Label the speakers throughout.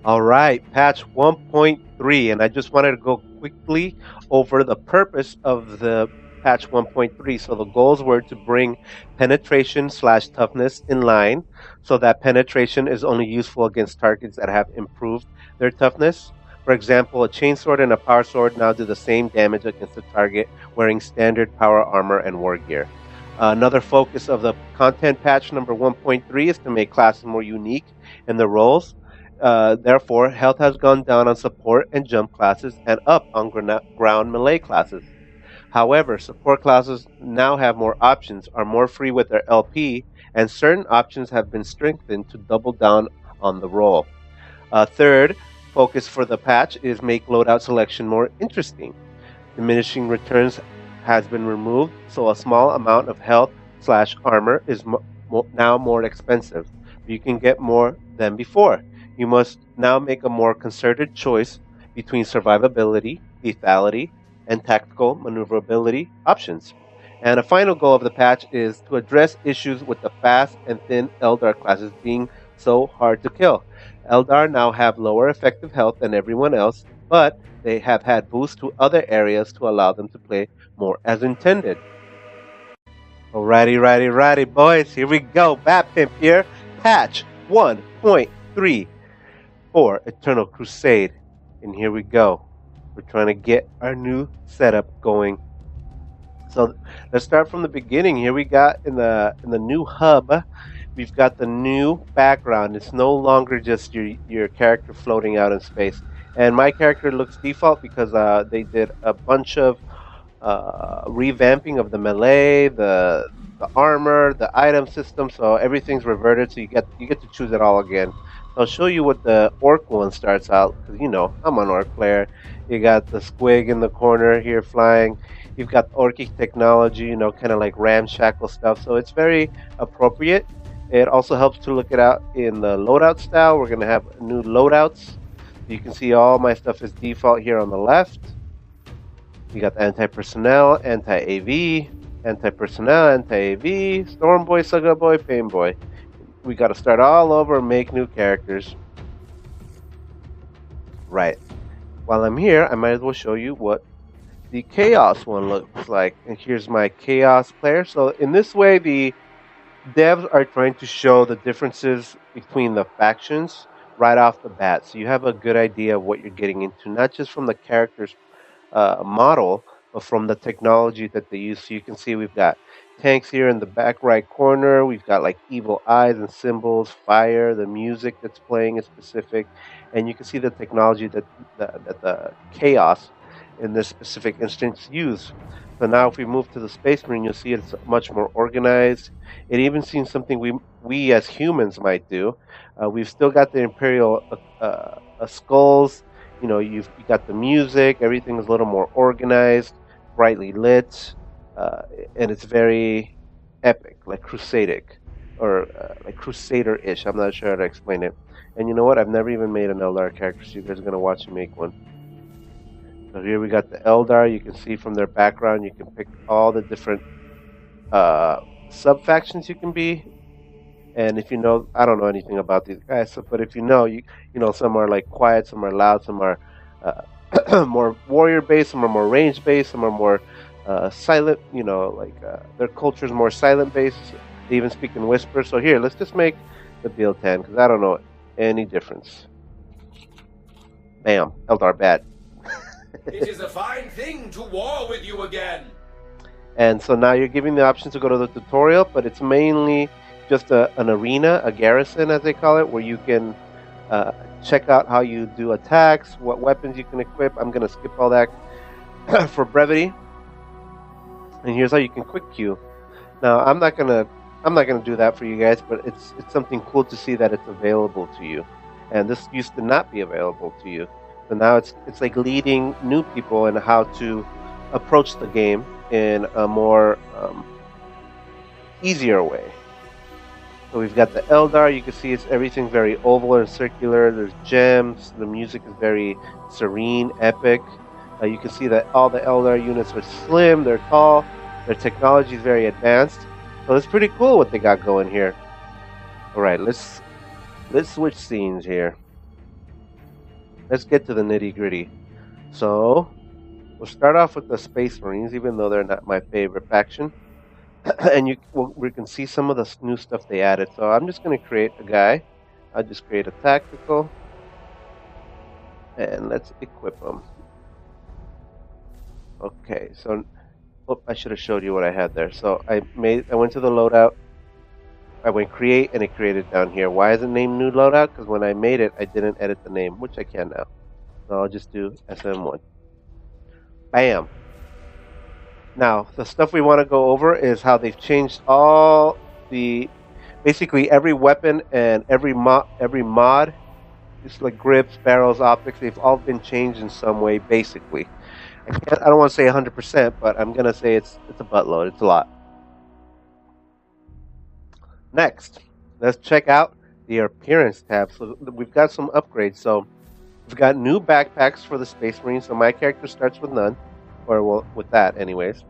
Speaker 1: All right, patch 1.3, and I just wanted to go quickly over the purpose of the patch 1.3. So the goals were to bring penetration slash toughness in line, so that penetration is only useful against targets that have improved their toughness. For example, a chainsword and a power sword now do the same damage against the target wearing standard power armor and war gear. Another focus of the content patch number 1.3 is to make classes more unique in the roles. Therefore, health has gone down on support and jump classes and up on ground melee classes. However, support classes now have more options, are more free with their LP, and certain options have been strengthened to double down on the role. Third focus for the patch is make loadout selection more interesting. Diminishing returns has been removed, so a small amount of health slash armor is now more expensive. You can get more than before. You must now make a more concerted choice between survivability, lethality, and tactical maneuverability options. And a final goal of the patch is to address issues with the fast and thin Eldar classes being so hard to kill. Eldar now have lower effective health than everyone else, but they have had boosts to other areas to allow them to play more as intended. Righty, boys. Here we go. Bat Pimp here. Patch 1.3 for Eternal Crusade. And here we go. We're trying to get our new setup going. So let's start from the beginning. Here we got in the new hub, we've got the new background. It's no longer just your character floating out in space. And my character looks default because they did a bunch of revamping of the melee, the armor, the item system. So everything's reverted. So you get to choose it all again. So I'll show you what the orc one starts out. Because I'm an orc player. You got the squig in the corner here flying. You've got orcic technology, kind of like ramshackle stuff. So it's very appropriate. It also helps to look it out in the loadout style. We're going to have new loadouts. You can see all my stuff is default here on the left. You got the anti-personnel, anti-AV, anti-personnel, anti-AV, Stormboy, Sugar Boy, Painboy. We got to start all over and make new characters. Right. While I'm here, I might as well show you what the Chaos one looks like. And here's my Chaos player. So in this way, the devs are trying to show the differences between the factions right off the bat. So you have a good idea of what you're getting into, not just from the character's model, but from the technology that they use. So you can see we've got tanks here in the back right corner. We've got like evil eyes and symbols, fire, the music that's playing is specific. And you can see the technology that the Chaos in this specific instance use. So now if we move to the Space Marine, you'll see it's much more organized. It even seems something we as humans might do. We've still got the Imperial skulls. You've got the music. Everything is a little more organized, brightly lit, and it's very epic, like Crusadic, or like Crusader-ish. I'm not sure how to explain it. And you know what? I've never even made an Eldar character, so you guys are going to watch me make one. So here we got the Eldar. You can see from their background, you can pick all the different sub-factions you can be. And if you know, I don't know anything about these guys, but if you know, some are like quiet, some are loud, some are more warrior-based, some are more range-based, some are more silent, their culture is more silent-based. They even speak in whispers. So here, let's just make the build 10, because I don't know any difference. Bam, Eldar bad.
Speaker 2: It is a fine thing to war with you again.
Speaker 1: And so now you're giving the option to go to the tutorial, but it's mainly just an arena, a garrison as they call it, where you can check out how you do attacks, what weapons you can equip. I'm going to skip all that for brevity. And here's how you can quick queue. Now I'm not gonna do that for you guys, but it's something cool to see that it's available to you. And this used to not be available to you. So now it's like leading new people in how to approach the game in a more easier way. So we've got the Eldar. You can see everything very oval and circular. There's gems. The music is very serene, epic. You can see that all the Eldar units are slim. They're tall. Their technology is very advanced. So it's pretty cool what they got going here. All right, let's switch scenes here. let's get to the nitty gritty. So we'll start off with the Space Marines, even though they're not my favorite faction. And we can see some of the new stuff they added. So I'm just going to create a guy. I'll just create a tactical, and let's equip him. Okay, so I should have showed you what I had there. So I went to the loadout. I went create, and it created down here. Why is it named new loadout? Because when I made it, I didn't edit the name, which I can now. So I'll just do SM1. Bam. Now, the stuff we want to go over is how they've changed all basically every weapon and every mod, just like grips, barrels, optics, they've all been changed in some way, basically. I don't want to say 100%, but I'm going to say it's a buttload. It's a lot. Next, let's check out the appearance tab. So we've got some upgrades. So we've got new backpacks for the Space Marines. So my character starts with none. Or well, with that anyways,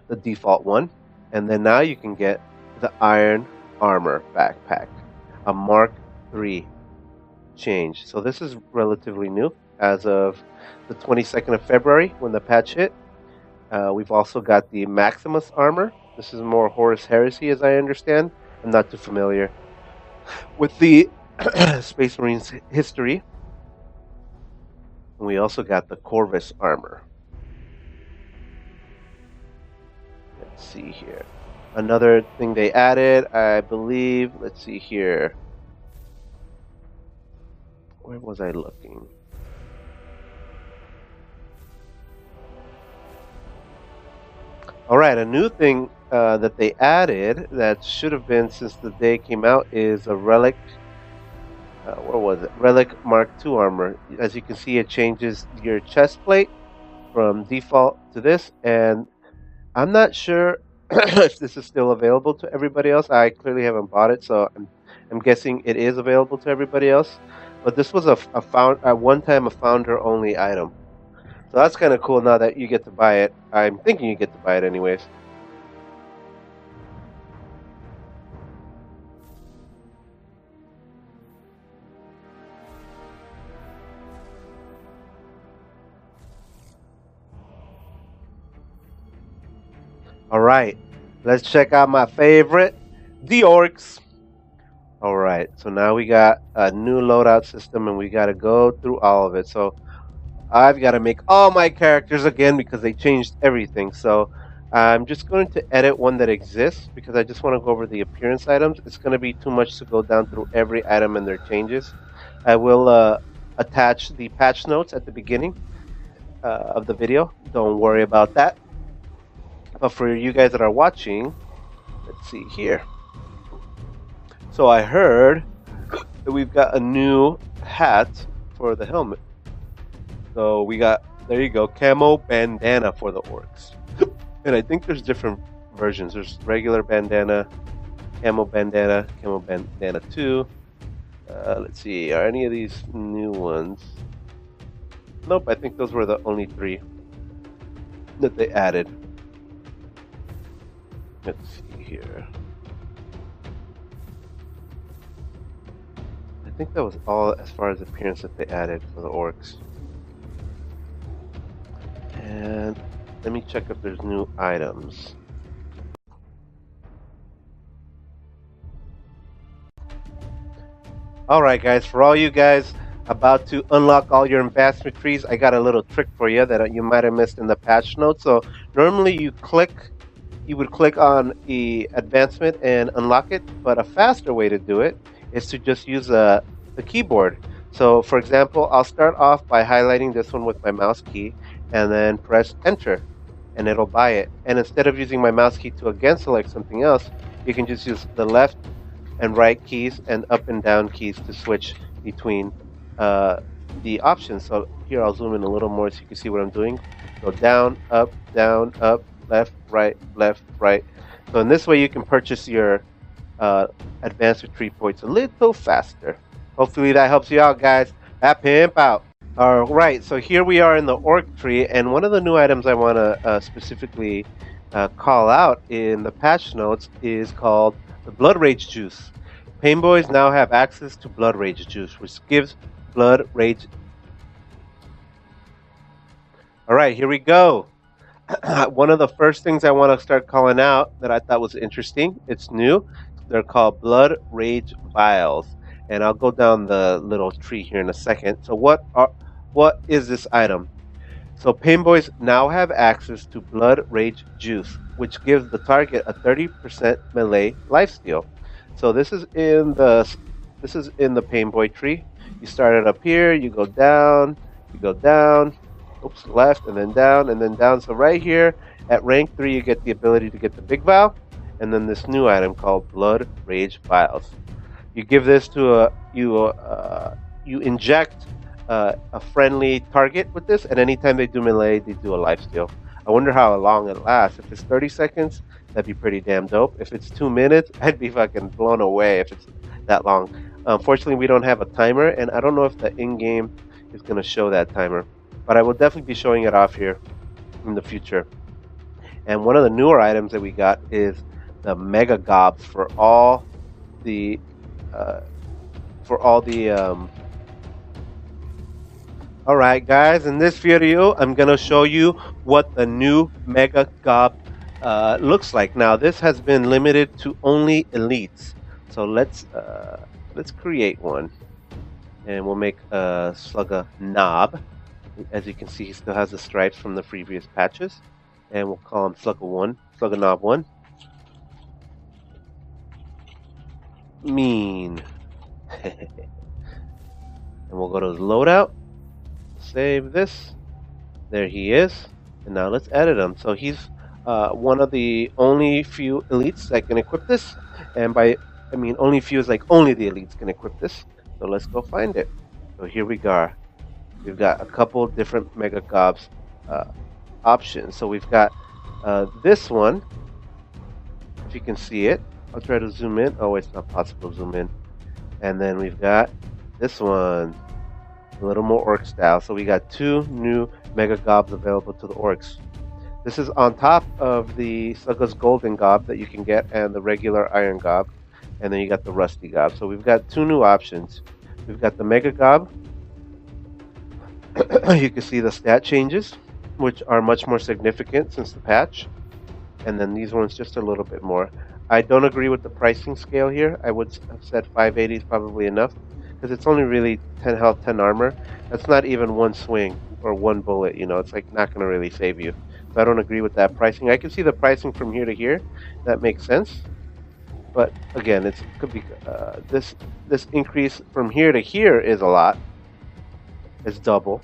Speaker 1: the default one, and then now you can get the Iron Armor backpack, a Mark III change. So this is relatively new as of the 22nd of February when the patch hit. We've also got the Maximus armor. This is more Horus Heresy, as I understand. I'm not too familiar with the Space Marines history. And we also got the Corvus armor. Let's see here. Another thing they added, I believe, let's see here. Where was I looking? Alright, a new thing that they added that should have been since the day it came out is a Relic. Where was it? Relic Mark II armor. As you can see, it changes your chest plate from default to this, and I'm not sure if this is still available to everybody else. I clearly haven't bought it, so I'm guessing it is available to everybody else. But this was one time a founder-only item. So that's kind of cool now that you get to buy it. I'm thinking you get to buy it anyways. Alright, let's check out my favorite, the Orcs. Alright, so now we got a new loadout system and we got to go through all of it. So I've got to make all my characters again because they changed everything. So I'm just going to edit one that exists because I just want to go over the appearance items. It's going to be too much to go down through every item and their changes. I will attach the patch notes at the beginning of the video. Don't worry about that. But for you guys that are watching, let's see here. So I heard that we've got a new hat for the helmet. So we got, there you go, camo bandana for the Orcs. And I think there's different versions. There's regular bandana, camo bandana 2. Let's see, are any of these new ones? Nope, I think those were the only 3 that they added. Let's see here. I think that was all as far as appearance that they added for the Orcs. And let me check if there's new items. Alright guys, for all you guys about to unlock all your advancement trees, I got a little trick for you that you might have missed in the patch notes. So normally you would click on the advancement and unlock it, but a faster way to do it is to just use the keyboard. So for example, I'll start off by highlighting this one with my mouse key and then press enter and it'll buy it. And instead of using my mouse key to again select something else, you can just use the left and right keys and up and down keys to switch between the options. So here I'll zoom in a little more so you can see what I'm doing. Go down, up, left, right, left, right. So in this way you can purchase your advanced retreat points a little faster. Hopefully that helps you out, guys. That pimp out. Alright, so here we are in the orc tree, and one of the new items I want to specifically call out in the patch notes is called the Blood Rage Juice. Painboys now have access to Blood Rage Juice, which gives Blood Rage All right, here we go. One of the first things I want to start calling out that I thought was interesting, it's new. They're called Blood Rage Vials. And I'll go down the little tree here in a second. So what is this item? So Painboys now have access to Blood Rage Juice, which gives the target a 30% melee lifesteal. So this is in the Painboy tree. You start it up here, you go down, oops, left and then down. So right here at rank 3 you get the ability to get the big vial and then this new item called Blood Rage Vials. You give this to you inject a friendly target with this, and anytime they do melee, they do a lifesteal. I wonder how long it lasts. If it's 30 seconds, that'd be pretty damn dope. If it's 2 minutes, I'd be fucking blown away if it's that long. Unfortunately, we don't have a timer, and I don't know if the in-game is going to show that timer. But I will definitely be showing it off here in the future. And one of the newer items that we got is the Mega Gobs for all the Alright guys, in this video I'm gonna show you what the new Mega Gob looks like. Now this has been limited to only elites, so let's create one, and we'll make a Slugga Knob. As you can see, he still has the stripes from the previous patches, and we'll call him Slugga Knob 1. Mean. And we'll go to the loadout. Save this. There he is. And now let's edit him. So he's one of the only few elites that can equip this. And by I mean only few is like only the elites can equip this. So let's go find it. So here we go. We've got a couple different Mega Gobs options. So we've got this one. If you can see it. I'll try to zoom in. Oh, it's not possible to zoom in. And then we've got this one. A little more orc style. So we got two new Mega Gobs available to the orcs. This is on top of the Slugga's Golden Gob that you can get and the regular Iron Gob. And then you got the Rusty Gob. So we've got two new options. We've got the Mega Gob. You can see the stat changes, which are much more significant since the patch. And then these ones just a little bit more. I don't agree with the pricing scale here. I would have said 580 is probably enough, because it's only really 10 health, 10 armor. That's not even one swing or one bullet, you know, it's like not going to really save you. So I don't agree with that pricing. I can see the pricing from here to here. That makes sense. But again, it could be this increase from here to here is a lot. It's double.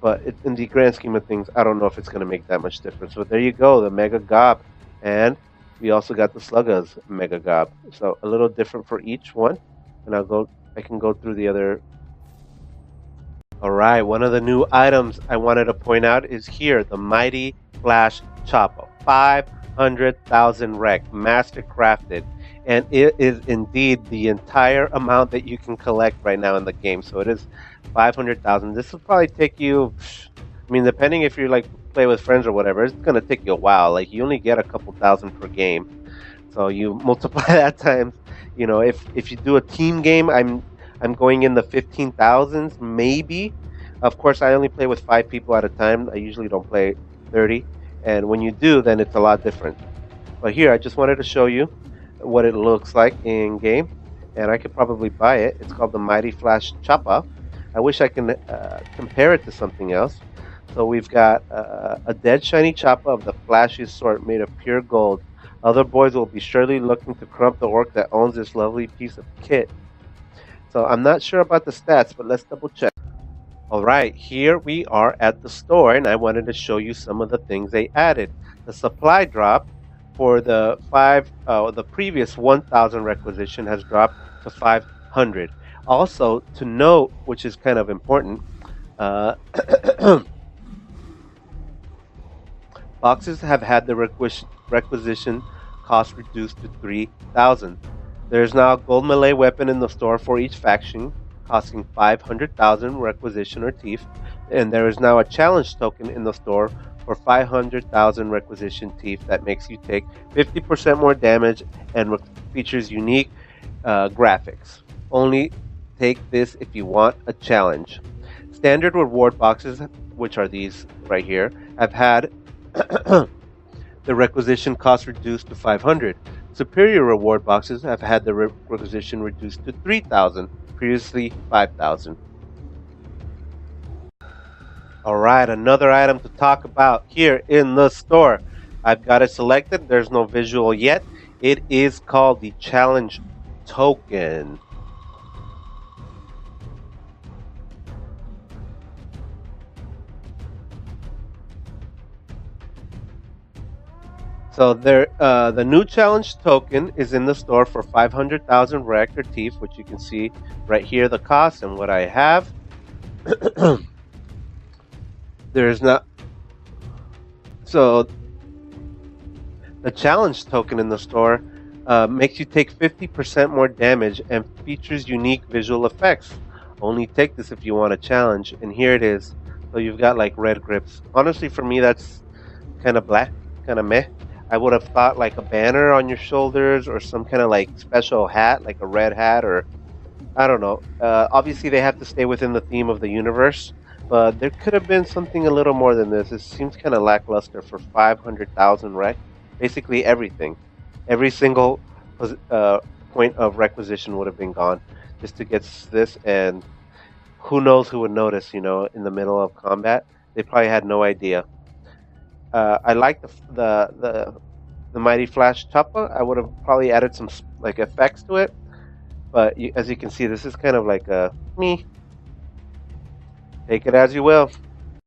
Speaker 1: But in the grand scheme of things, I don't know if it's going to make that much difference. So there you go, the Mega Gob. And we also got the Slugga's Mega Gob. So a little different for each one. And I can go through the other. Alright, one of the new items I wanted to point out is here, the Mighty Flash Chopper. 500,000 rec, master crafted. And it is indeed the entire amount that you can collect right now in the game. So it is 500,000. This will probably take you, I mean, depending if you like play with friends or whatever, it's going to take you a while. Like, you only get a couple thousand per game. So you multiply that times, you know, if you do a team game, I'm going in the 15,000s, maybe. Of course, I only play with 5 people at a time. I usually don't play 30. And when you do, then it's a lot different. But here, I just wanted to show you what it looks like in game. And I could probably buy it. It's called the Mighty Flash Chopper. I wish I can compare it to something else. So we've got a dead shiny chopper of the flashiest sort made of pure gold. Other boys will be surely looking to crump the orc that owns this lovely piece of kit. So I'm not sure about the stats, but let's double check. Alright, here we are at the store, and I wanted to show you some of the things they added. The supply drop for the previous 1,000 requisition has dropped to 500. Also, to note, which is kind of important, boxes have had the requisition cost reduced to 3,000. There's now a gold melee weapon in the store for each faction, costing 500,000 requisition or teeth, and there is now a challenge token in the store for 500,000 requisition teeth that makes you take 50% more damage and features unique graphics. Only take this if you want a challenge. Standard reward boxes which are these right here, I've had the requisition cost reduced to 500. Superior reward boxes have had the requisition reduced to 3,000, previously 5,000. All right, another item to talk about here in the store. I've got it selected. There's no visual yet. It is called the challenge token. So there, the new challenge token is in the store for 500,000 reactor teeth, which you can see right here, the cost and what I have. There's not. So the challenge token in the store makes you take 50% more damage and features unique visual effects. Only take this if you want a challenge, and here it is. So you've got like red grips. Honestly, for me, that's kind of black, kind of meh. I would have thought like a banner on your shoulders or some kind of like special hat, like a red hat, or I don't know. Obviously, they have to stay within the theme of the universe, but there could have been something a little more than this. It seems kind of lackluster for 500,000 rec. Basically, everything, every single point of requisition would have been gone just to get this, and who knows who would notice? In the middle of combat, they probably had no idea. I like the Mighty Flash Choppa. I would have probably added some like effects to it, but as you can see, this is kind of like a me. Take it as you will.